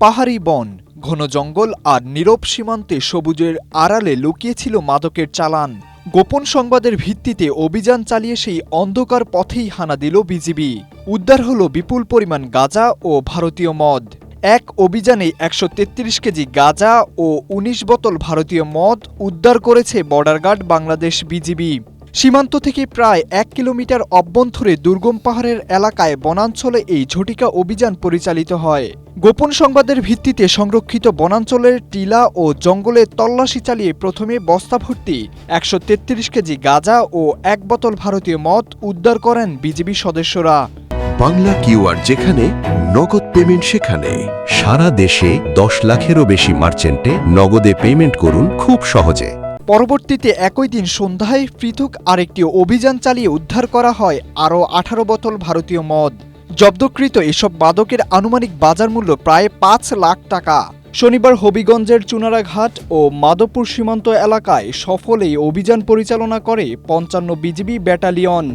পাহাড়ি বন, ঘন জঙ্গল আর নীরব সীমান্তে সবুজের আড়ালে লুকিয়েছিল মাদকের চালান। গোপন সংবাদের ভিত্তিতে অভিযান চালিয়ে সেই অন্ধকার পথেই হানা দিল বিজিবি। উদ্ধার হল বিপুল পরিমাণ গাঁজা ও ভারতীয় মদ। এক অভিযানে ১৩৩ কেজি গাঁজা ও ১৯ বোতল ভারতীয় মদ উদ্ধার করেছে বর্ডার গার্ড বাংলাদেশ বিজিবি। সীমান্ত থেকে প্রায় ১ কিলোমিটার অভ্যন্তরে দুর্গম পাহাড়ের এলাকায় বনাঞ্চলে এই ঝটিকা অভিযান পরিচালিত হয়। গোপন সংবাদের ভিত্তিতে সংরক্ষিত বনাঞ্চলের টিলা ও জঙ্গলে তল্লাশি চালিয়ে প্রথমে বস্তা ভর্তি ১৩৩ কেজি গাঁজা ও ১ বোতল ভারতীয় মদ উদ্ধার করেন বিজিবি সদস্যরা। বাংলা কিউআর যেখানে নগদ পেমেন্ট সেখানে। সারা দেশে ১০ লাখেরও বেশি মার্চেন্টে নগদে পেমেন্ট করুন খুব সহজে। পরবর্তীতে একই দিন সন্ধ্যায় পৃথক আরেকটি অভিযান চালিয়ে উদ্ধার করা হয় আরও ১৮ বোতল ভারতীয় মদ। জব্দকৃত এসব মাদকের আনুমানিক বাজার মূল্য প্রায় ৫ লাখ টাকা। শনিবার হবিগঞ্জের চুনারাঘাট ও মাধবপুর সীমান্ত এলাকায় সফল এই অভিযান পরিচালনা করে ৫৫ বিজিবি ব্যাটালিয়ন।